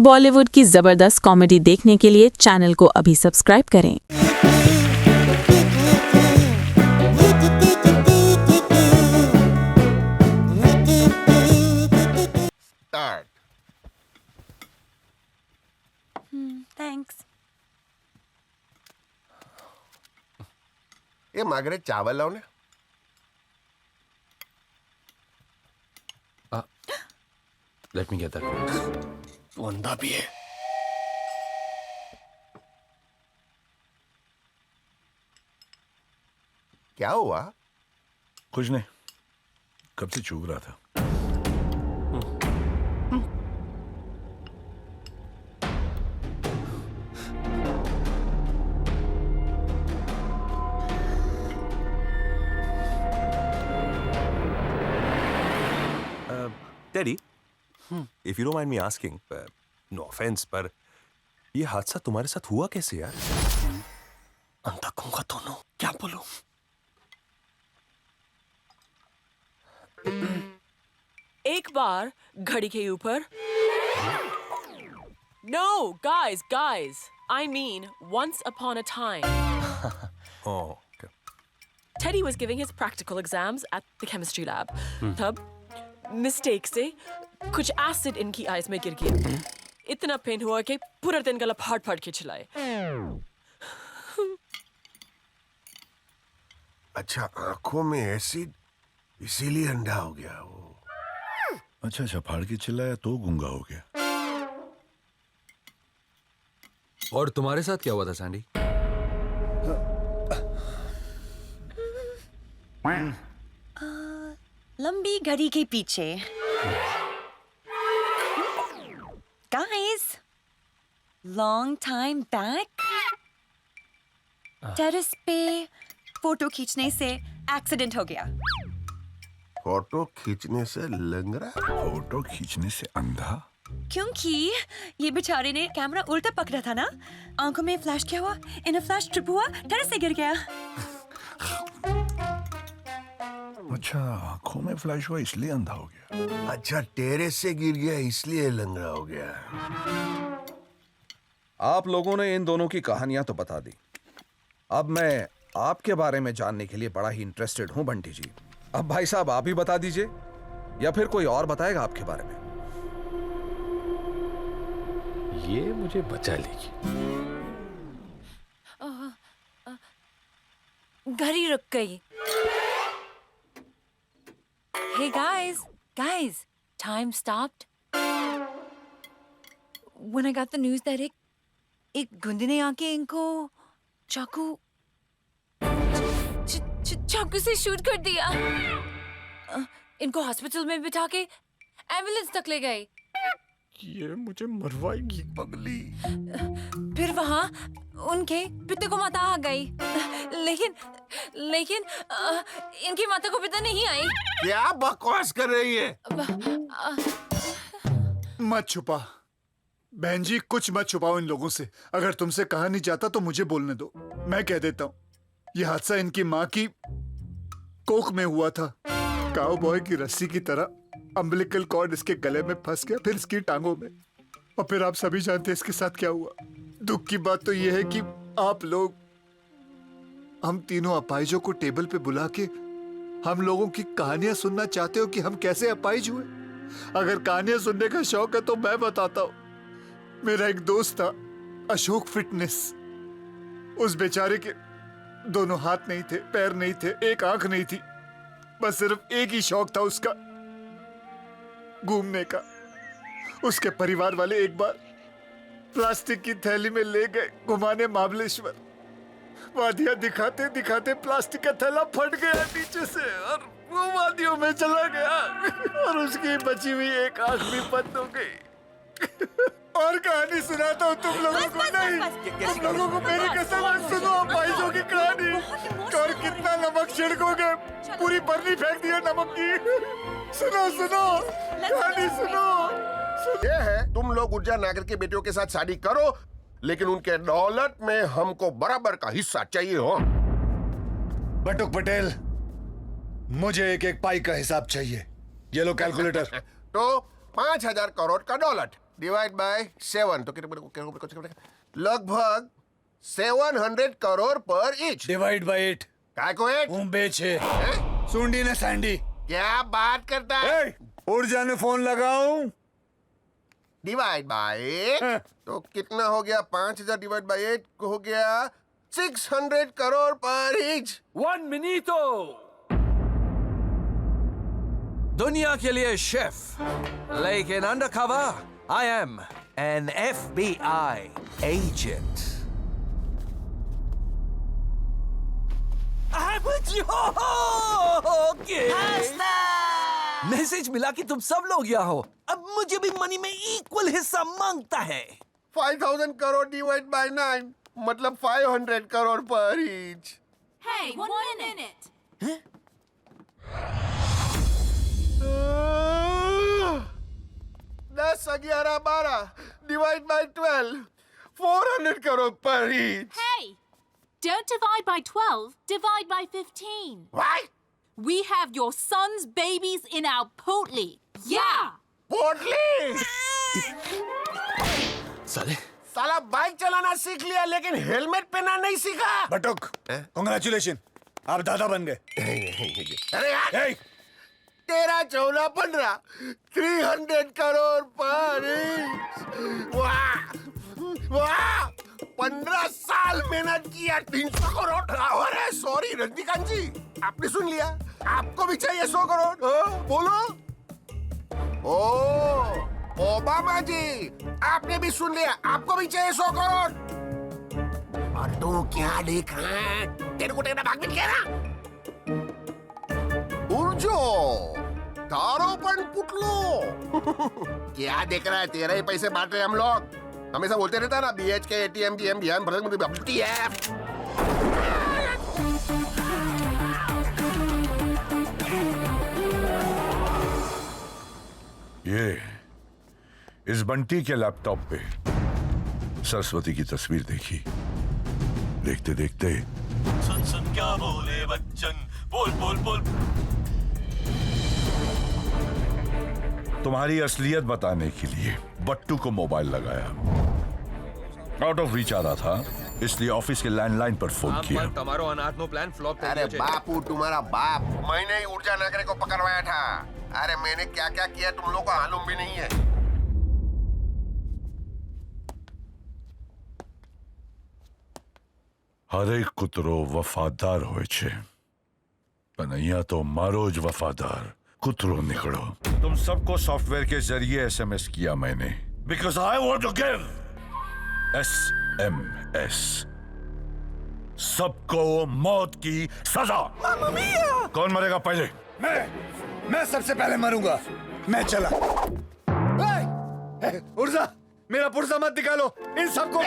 बॉलीवुड की जबरदस्त कॉमेडी देखने के लिए चैनल को अभी सब्सक्राइब करें। थैंक्स। ये मागरे चावल लाओ ने। Let me get that. वंदा भी है। क्या हुआ? कुछ नहीं, कब से चूक रहा था। Daddy, if you don't mind me asking, no offense, पर ये हादसा तुम्हारे साथ हुआ कैसे यार? अंधा गूंगा दोनों, क्या बोलूं? एक बार घड़ी के ऊपर No, guys. I mean, once upon a time. Oh, okay. Teddy was giving his practical exams at the chemistry lab. तब मिस्टेक से कुछ एसिड इनकी आईज में गिर गया। इतना पेन हुआ कि पूरा दिन गला फाड़ के चिल्लाए। अच्छा, आंखों में एसिड, इसीलिए अंधा हो गया वो। अच्छा, फाड़ के चिल्लाया तो गूंगा हो गया। और तुम्हारे साथ क्या हुआ था सैंडी? लंबी घड़ी के पीछे। Guys, long time back, terrace पे फोटो खींचने से एक्सीडेंट हो गया। फोटो खींचने से लंगड़ा? फोटो खींचने से अंधा? क्योंकि ये बेचारे ने कैमरा उल्टा पकड़ा था ना, आंखों में फ्लैश क्या हुआ, इन फ्लैश ट्रिप हुआ, टेरेस से गिर गया। अच्छा, आंखों में फ्लैश हुआ इसलिए अंधा हो गया। अच्छा, टेरेस से गिर गया इसलिए लंगड़ा हो गया। आप लोगों ने इन दोनों की कहानियां तो बता दी। अब मैं आपके बारे में जानने के लिए बड़ा ही इंटरेस्टेड हूं बंटी जी। अब भाई साहब आप ही बता दीजिए या फिर कोई और बताएगा आपके बारे में? ये मुझे बचा लेगी। घड़ी रुक गई। Hey guys, time stopped. When I got the news that एक गुंडे ने आके इनको चाकू से शूट कर दिया। इनको हॉस्पिटल में बिठा के एम्बुलेंस तक ले गए। ये मुझे मरवाएगी पगली। फिर वहाँ उनके पिता को माता आ गई, लेकिन इनकी माता को पिता नहीं आई। क्या बकवास कर रही है? मत छुपा बहन जी, कुछ मत छुपाओ इन लोगों से। अगर तुमसे कहा नहीं जाता तो मुझे बोलने दो, मैं कह देता हूँ। यह हादसा इनकी माँ की कोख में हुआ था। काउबॉय की रस्सी की तरह अम्बिलिकल कॉर्ड इसके गले में फंस गया, फिर इसकी टांगों में, और फिर आप सभी जानते हैं इसके साथ क्या हुआ। दुख की बात तो यह है कि आप लोग हम तीनों अपाहिजों को टेबल पे बुला के हम लोगों की कहानियां सुनना चाहते हो कि हम कैसे अपाहिज हुए। अगर कहानियां सुनने का शौक है तो मैं बताता हूं। मेरा एक दोस्त था, अशोक फिटनेस। उस बेचारे के दोनों हाथ नहीं थे, पैर नहीं थे, एक आंख नहीं थी, बस सिर्फ एक ही शौक था उसका, घूमने का। उसके परिवार वाले एक बार प्लास्टिक की थैली में ले गए घुमाने महाबलेश्वर। वादियां दिखाते दिखाते प्लास्टिक का थैला फट गया नीचे से और वो वादियों में चला गया, और उसकी बची हुई एक आंख भी बंद हो गई। और कहानी सुनाता हूँ तुम लोगों को। नहीं, तुम लोगों को मेरी कसम है, सुनो अपाहिजों की कहानी। और कितना नमक छिड़कोगे, पूरी बर्नी फेंक दिया नमक की। सुनो कहानी सुनो। ये है, तुम लोग ऊर्जा नागर के बेटियों के साथ शादी करो, लेकिन उनके दौलत में हमको बराबर का हिस्सा चाहिए हो। बटुक पटेल, मुझे एक एक पाई का हिसाब चाहिए। ये लो कैलकुलेटर। तो 5,000 करोड़ का दौलत डिवाइड बाय 7 तो कितने लगभग 700 करोड़ पर ईच। डिवाइड बाय 8 काय को 8 मुंबई 6 सुंडी ने सैंडी। क्या बात करता है? ऊर्जा ने फोन लगाऊं? डिवाइड बाय 8 तो कितना हो गया? 5000 डिवाइड बाय 8 हो गया 600 करोड़ पर ईच। 1 मिनटो। दुनिया के लिए शेफ, लेकिन undercover I am an FBI agent. Message मिला कि तुम सब लोग यहाँ हो। अब मुझे भी मनी में इक्वल हिस्सा मांगता है। 5000 करोड़ डिवाइड बाय 9 मतलब 500 करोड़ पर each. Hey, one minute. 10, 11, 12 divide by 12 400 crore पर each. Hey, don't divide by 12, divide by 15. Why? We have your son's babies in our potli. Yeah. पोटली साले साला बाइक चलाना सीख लिया लेकिन हेलमेट पहनना नहीं सीखा। बटुक कांग्रेचुलेशन, आप दादा बन गए। अरे यार 13, 14, 15 300 करोड़ पर ईच। वाह वाह 15 साल मेहनत किया 300 करोड़। अरे सॉरी रजनीकांत जी, आपने सुन लिया, आपको भी चाहिए 100 करोड़। बोलो। ओ ओबामा जी, आपने भी सुन लिया, आपको भी चाहिए 100 करोड़। और तू क्या देख रहा है? तेरे को तेरा भाग मिल गया ना? उर्जो तारोपण पुटलो। क्या देख रहा है? तेरे ही पैसे बांट रहे हम लोग। हमेशा बोलते रहता ना BHK ATM DM ध्यान भरत मुझे बबलती है। ये इस बंटी के लैपटॉप पे सरस्वती की तस्वीर देखी। देखते देखते सुन सुन क्या बोले बच्चन, बोल बोल बोल। तुम्हारी असलियत बताने के लिए बट्टू को मोबाइल लगाया। आउट ऑफ रीच आ रहा था, इसलिए ऑफिस के लैंडलाइन पर फोन किया। તમારો અનાથનો પ્લાન ફ્લોપ થઈ अरे ગયો છે। बापू तुम्हारा बाप, मैंने ही ऊर्जा नगरे को पकड़वाया था। अरे मैंने क्या क्या किया तुम लोगों को मालूम भी नहीं है। હરેક કૂતરો વફાદાર હોય છે, પણ અહીંયા તો મારો જ વફાદાર કૂતરો નીકળો। तुम सबको सॉफ्टवेयर के जरिए SMS किया मैंने, because I want to give SMS। सबको मौत की सजा। कौन मरेगा पहले? मैं सबसे पहले मरूंगा। मैं चला। ऊर्जा, मेरा पुर्जा मत निकालो। इन सबको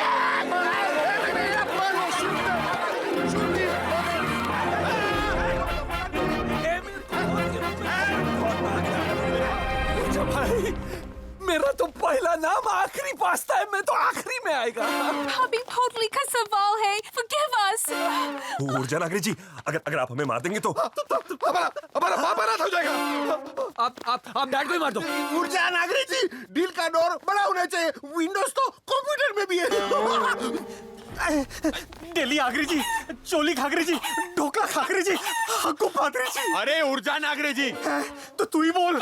भाई मेरा तो पहला नाम आखिरी पास्ता है, मैं तो आखिरी में आएगा। अभी पोटली का सवाल है। Forgive us. ऊर्जा नागरी जी, अगर आप हमें मार देंगे तो हमारा बाप अनाथ हो जाएगा। आप डैड को ही मार दो। ऊर्जा नागरी जी, डील का डोर बड़ा होना चाहिए। विंडोज तो कंप्यूटर में भी है। डेली आगरी जी, चोली खागरी जी, ढोकला खागरी जी, हक्कू पादरी जी। अरे ऊर्जा नागरे जी, तो तू ही बोल।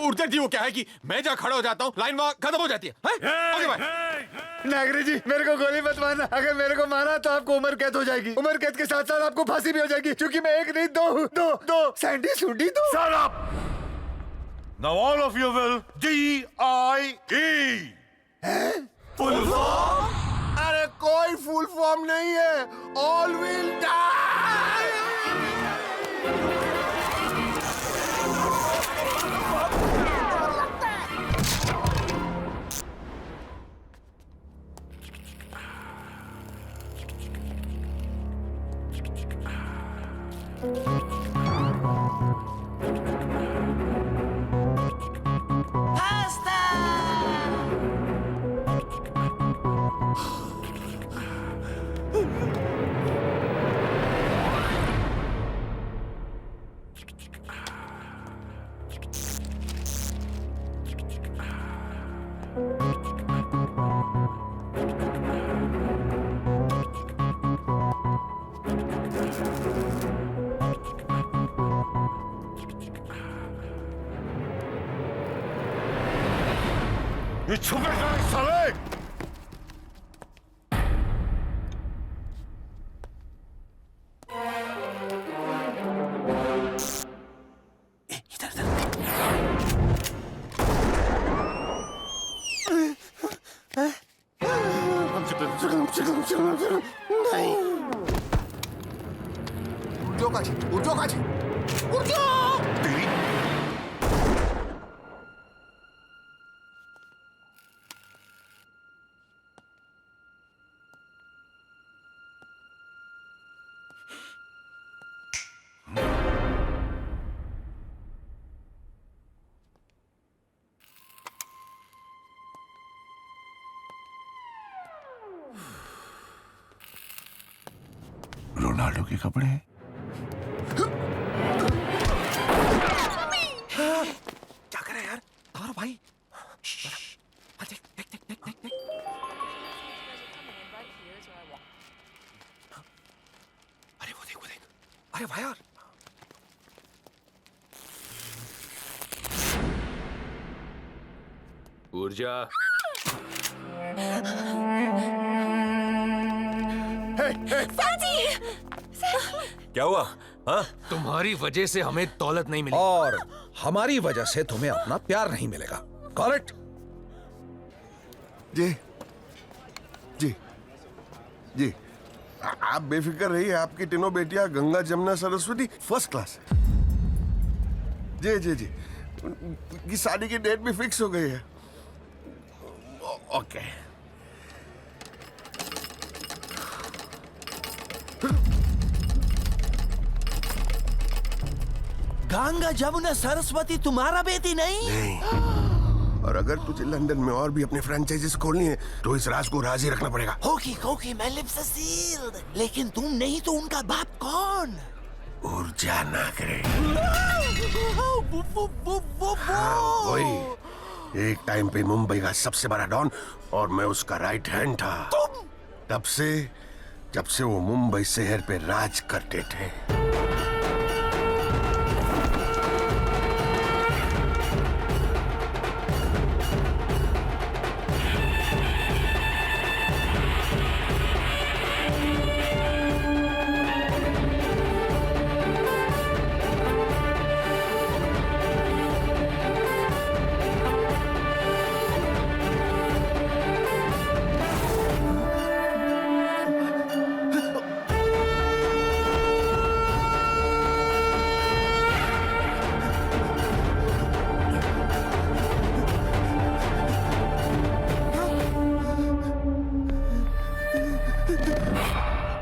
ऊर्जा जी वो क्या है कि मैं जहाँ खड़ा हो जाता हूँ लाइन वहाँ खत्म हो जाती है। ओके भाई। नागरी जी, मेरे को गोली मत मारना। अगर मेरे को मारा तो आपको उम्र कैद हो जाएगी। उम्र कैद के साथ साथ आपको फांसी भी हो जाएगी, क्योंकि मैं एक नहीं दो सैंडी सुंडी दो। Shut up! Now all of you will DIE. Full form? अरे कोई फुल फॉर्म नहीं है। All will die. ये छुपे कहाँ साले? नहीं उठो काजी, उठो काजी, उठो! तेरी रोनाल्डो के कपड़े हैं। क्या कर रहा है यार? और भाई देख देख देख देख देख देख। अरे वो देख वो देख। अरे भाई यार ऊर्जा क्या हुआ? हाँ? तुम्हारी वजह से हमें दौलत नहीं मिली और हमारी वजह से तुम्हें अपना प्यार नहीं मिलेगा। Call it. जी जी जी आप बेफिक्र रहिए, आपकी तीनों बेटियां गंगा जमुना सरस्वती फर्स्ट क्लास है। जी जी जी की शादी की डेट भी फिक्स हो गई है। ओके गंगा जमुना सरस्वती तुम्हारा बेटी नहीं? नहीं। और अगर तुझे लंदन में और भी अपने फ्रेंचाइजीज खोलनी है तो इस राज को राजी रखना पड़ेगा। होगी मैं लिप्स सील्ड, लेकिन तुम नहीं तो उनका बाप कौन? ऊर्जा ना करे। वो वही एक टाइम पे मुंबई का सबसे बड़ा डॉन और मैं उसका राइट हैंड था। तब से जब से वो मुंबई शहर पे राज करते थे।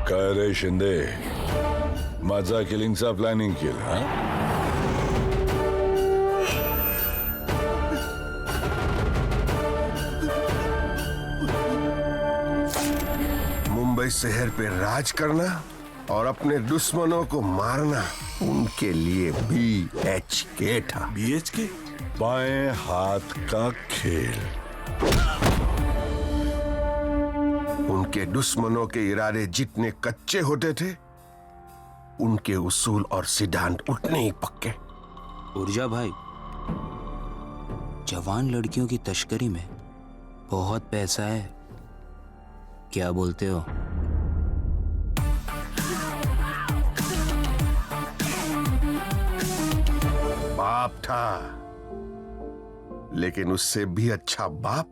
काय रे शिंदे, माझा किलिंगचा प्लॅनिंग केला हा? मुंबई शहर पे राज करना और अपने दुश्मनों को मारना उनके लिए BHK था। BHK? बाएं हाथ का खेल। उनके दुश्मनों के इरादे जितने कच्चे होते थे उनके उसूल और सिद्धांत उतने ही पक्के। ऊर्जा भाई, जवान लड़कियों की तस्करी में बहुत पैसा है, क्या बोलते हो? बाप था, लेकिन उससे भी अच्छा बाप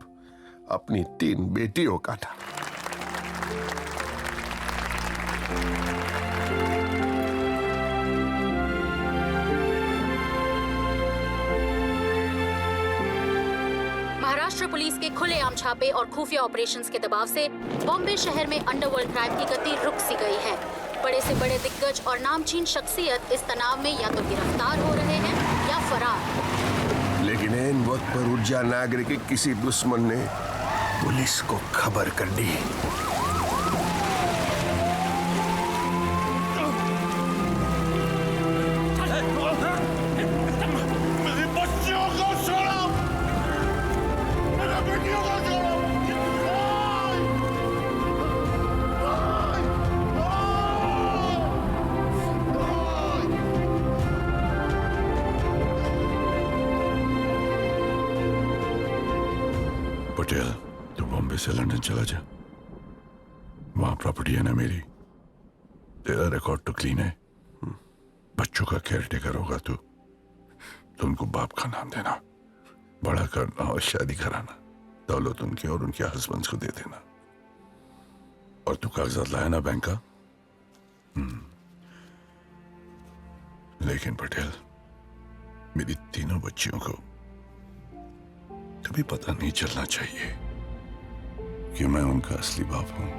अपनी 3 बेटियों का था। महाराष्ट्र पुलिस के खुलेआम छापे और खुफिया ऑपरेशंस के दबाव से बॉम्बे शहर में अंडरवर्ल्ड क्राइम की गति रुक सी गई है। बड़े से बड़े दिग्गज और नामचीन शख्सियत इस तनाव में या तो गिरफ्तार हो रहे हैं या फरार। लेकिन इन वक्त पर ऊर्जा नागरिक के किसी दुश्मन ने पुलिस को खबर कर दी। मेरी बच्चियों को छोड़ो, मेरे बेटियों पटेल, तू बॉम्बे से लंदन चला जा। वहां प्रॉपर्टी है ना मेरी, तेरा रिकॉर्ड तो क्लीन है। बच्चों का केयर टेकर होगा तू। तुमको बाप का नाम देना, बड़ा करना और शादी कराना, दौलत उनके और उनके हस्बैंड्स को दे देना। और तू कागजात लाया ना बैंक का? लेकिन पटेल, मेरी तीनों बच्चियों को कभी पता नहीं चलना चाहिए कि मैं उनका असली बाप हूं।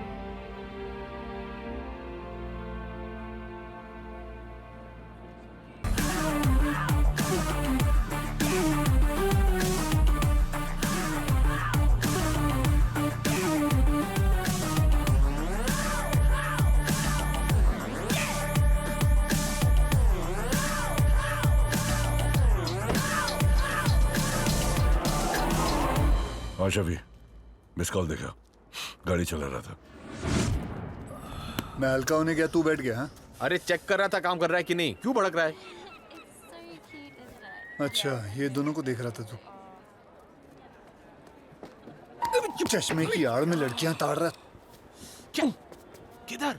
अच्छा भी मिस कॉल देखा, गाड़ी चला रहा था। मैं हल्का होने गया, तू बैठ गया? हाँ, अरे चेक कर रहा था काम कर रहा है कि नहीं, क्यों भड़क रहा है? अच्छा, ये दोनों को देख रहा था तू। चश्मे की आड़ में लड़कियां ताड़ रहा। क्या? किधर?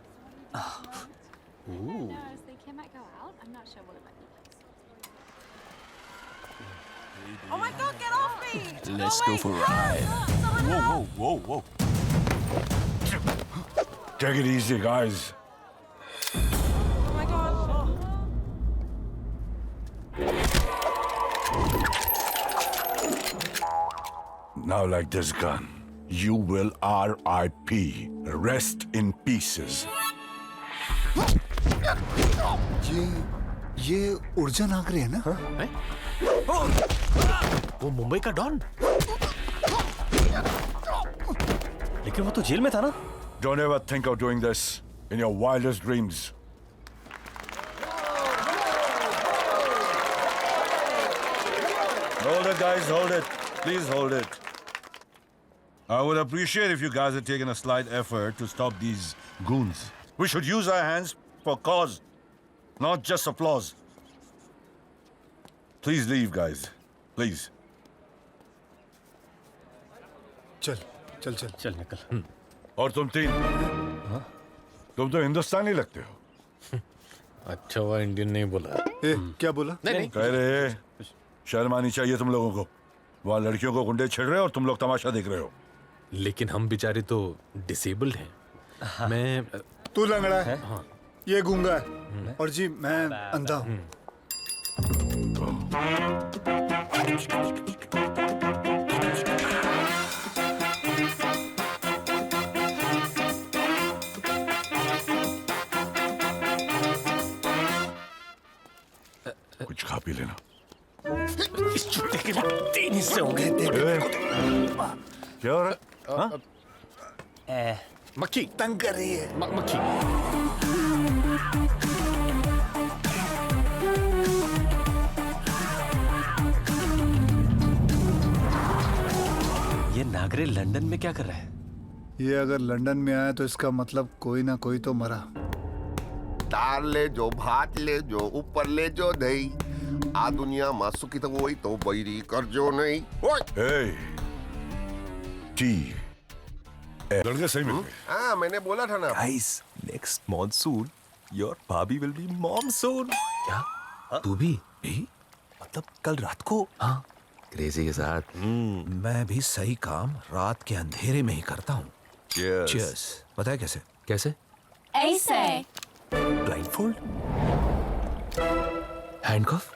Oh my God, get off me! Let's go for a ride. Whoa. Take it easy, guys. Oh my God. Now like this gun, you will R.I.P. Rest in pieces. ये ऊर्जा नागरे है ना? वो मुंबई का डॉन, लेकिन वो तो जेल में था ना। Don't ever think of doing this in your wildest dreams. Hold it, guys, hold it. Please hold it. I would appreciate if you guys had taken a slight effort to stop these goons. We should use our hands for cause, not just applause. Please leave, guys. Please. चल निकल। और तुम तीन, तुम तो हिंदुस्तानी लगते हो। अच्छा हुआ इंडियन नहीं बोला। क्या बोला? नहीं। कह रहे शर्म आनी चाहिए तुम लोगों को। वहाँ लड़कियों को गुंडे छिड़ रहे हो और तुम लोग तमाशा देख रहे हो। लेकिन हम बेचारे तो डिसेबल्ड हैं। मैं तू लंगड़ा है, ये गूंगा है, और जी मैं अंधा हूँ। कुछ खा पी लेना। इस चुट्टे के बाद 3 हिस्से हो गए। क्या हो रहा है? मक्खी तंग कर रही है। मक्खी। ये नागरे लंदन में क्या कर रहा है? ये अगर लंदन में आया तो इसका मतलब कोई ना कोई तो मरा। दाल ले जो, भात ले जो, ऊपर ले जो दही। आ दुनिया में सुखी तो वही तो बैरी कर जो नहीं। Hey, tea. लड़के सही मिल गए। हाँ, मैंने बोला था ना। Guys, next monsoon, your भाभी will be mom soon. क्या? तू भी? मतलब कल रात को? हाँ। क्रेजी के साथ। मैं भी सही काम रात के अंधेरे में ही करता हूँ। Cheers. Cheers. बताया कैसे? कैसे? ऐसे Blindfold? हैंडकफ?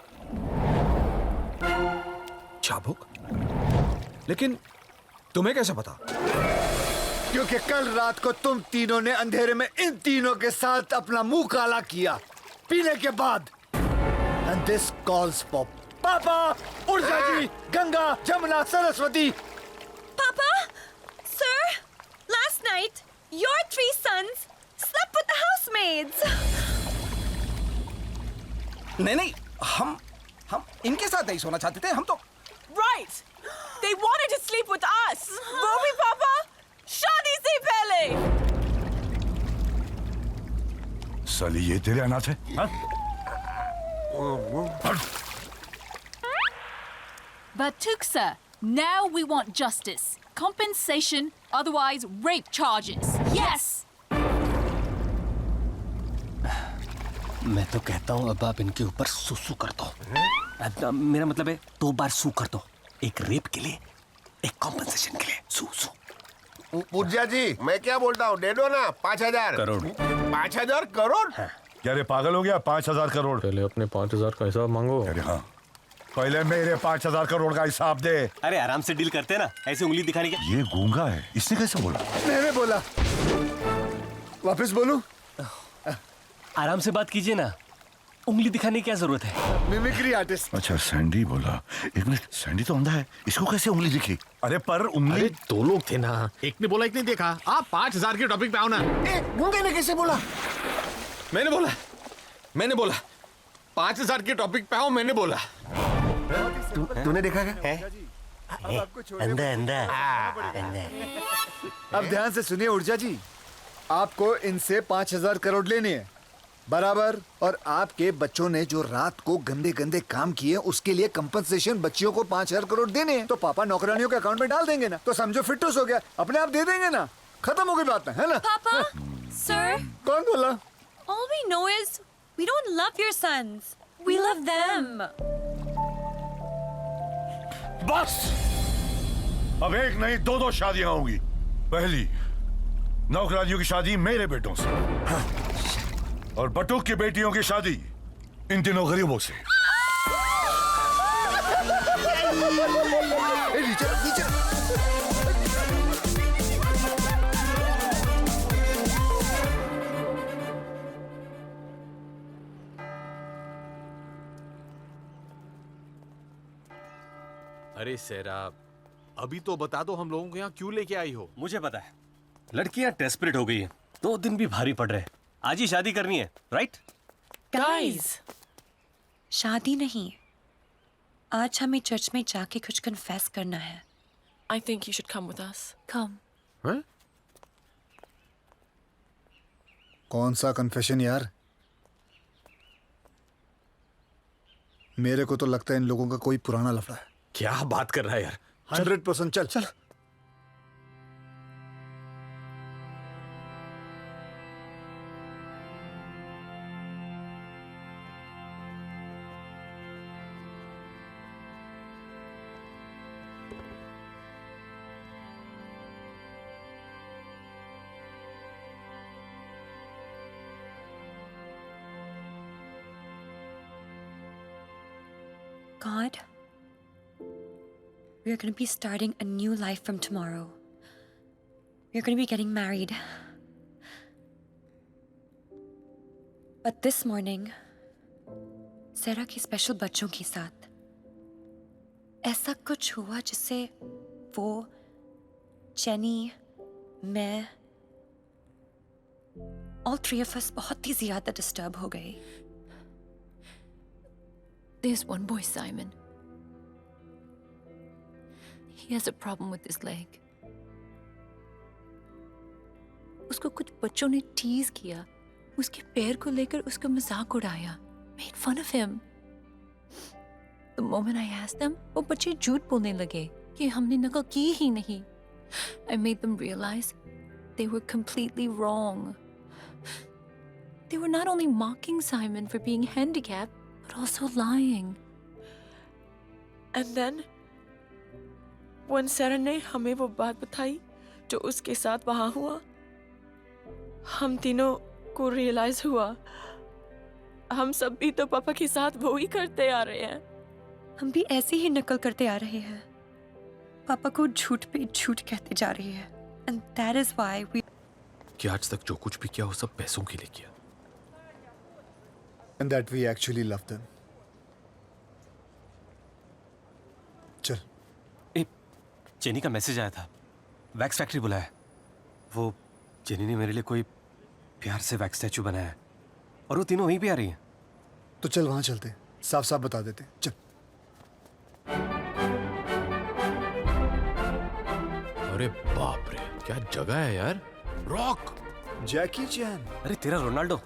चाबुक? लेकिन तुम्हें कैसे पता? क्योंकि कल रात को तुम तीनों ने अंधेरे में इन तीनों के साथ अपना मुंह काला किया पीने के बाद। And this calls for पापा, ऊर्जा जी, Ganga, Jamuna, Saraswati. Papa, sir, last night your 3 sons slept with the housemaids. नहीं, हम इनके साथ नहीं सोना चाहते थे। हम तो Right! They wanted to sleep with us! वो भी पापा शादी से पहले! साली ये तेरे अनाथ है? हाँ? But Tuksa, now we want justice. compensation, otherwise rape charges. Yes! मैं तो कहता हूँ अब आप इनके ऊपर सुसु कर दो। मेरा मतलब है 2 बार सू कर दो, एक रेप के लिए, एक कॉम्पनसेशन के लिए। सू पूज्या जी, मैं क्या बोलता हूँ, दे दो ना 5,000 करोड़। 5,000 करोड़? क्या रे पागल हो गया? 5,000 करोड़? पहले अपने 5,000 का हिसाब मांगो। अरे हाँ, पहले मेरे 5,000 करोड़ का हिसाब दे। अरे आराम से डील करते हैं ना, ऐसे उंगली दिखाने के। ये गूंगा है, इसने कैसे बोला? मैंने बोला। वापस बोलूं? आराम से बात कीजिए ना, उंगली दिखाने की क्या जरूरत है? Mimicry artist. अच्छा सैंडी बोला। एक मिनट, सैंडी तो अंधा है, इसको कैसे उंगली दिखी? अरे पर उंगली। अरे 2 लोग थे ना, एक ने बोला एक ने देखा। आप 5,000 के टॉपिक पे आओ ना। गूंगे ने कैसे बोला? मैंने बोला 5,000 के टॉपिक पे आओ, मैंने बोला। तूने देखा क्या? अंधा। अब ध्यान से सुनिए ऊर्जा जी, आपको इनसे 5,000 करोड़ लेने हैं बराबर, और आपके बच्चों ने जो रात को गंदे गंदे काम किए उसके लिए कंपनसेशन बच्चियों को 5,000 करोड़ देने हैं। तो पापा नौकरानियों के अकाउंट में डाल देंगे ना, तो समझो फिटूस हो गया, अपने आप दे देंगे ना, खत्म हो गई बात है ना? Papa, sir, कौन बोला? all we know is we don't love your sons. We love them. बस अब एक नहीं 2 शादियां होंगी। पहली नौकरानियों की शादी मेरे बेटों से, हाँ। और बटुक की बेटियों की शादी इन तीनों गरीबों से। अरे सेरा, अभी तो बता दो हम लोगों को यहाँ क्यों लेके आई हो? मुझे पता है, लड़कियां डेस्परेट हो गई हैं, 2 दिन भी भारी पड़ रहे हैं, आज ही शादी करनी है, राइट? Guys, शादी नहीं, आज हमें चर्च में जाके कुछ कन्फेस करना है। I think you should come with us. Come. हैं? कौन सा कन्फेशन यार? मेरे को तो लगता है इन लोगों का कोई पुराना लफड़ा है। क्या बात कर रहा है यार? 100% चल चल। God, we are going to be starting a new life from tomorrow. We are going to be getting married. But this morning, Sarah के स्पेशल बच्चों के साथ ऐसा कुछ हुआ जिससे वो, जेनी, मैं, all 3 of us बहुत ही ज़्यादा डिस्टर्ब हो गए। There's one boy, Simon. He has a problem with his leg. उसको कुछ बच्चों ने टीज किया, उसके पैर को लेकर उसका मजाक उड़ाया, made fun of him. The moment I asked them, वो बच्चे झूठ बोलने लगे कि हमने नकल की ही नहीं. I made them realize they were completely wrong. They were not only mocking Simon for being handicapped, but also lying. And then when Sarah ने हमें वो बात बताई जो उसके साथ वहां हुआ, हम तीनों को रियलाइज हुआ हम सब भी तो पापा के साथ वो ही करते आ रहे हैं। हम भी ऐसे ही नकल करते आ रहे हैं, पापा को झूठ पे झूठ कहते जा रहे हैं। And that is why we कि आज तक जो कुछ भी किया वो सब पैसों के लिए किया। And that we actually love them. चल। जेनी का मैसेज आया था, वैक्स फैक्ट्री बुलाया। वो जेनी ने मेरे लिए कोई प्यार से वैक्स स्टैचू बनाया है और वो तीनों वहीं पे आ रही हैं। तो चल वहां चलते, साफ साफ बता देते, चल। अरे बाप रे, क्या जगह है यार। रॉक, जैकी चैन। अरे तेरा रोनाल्डो।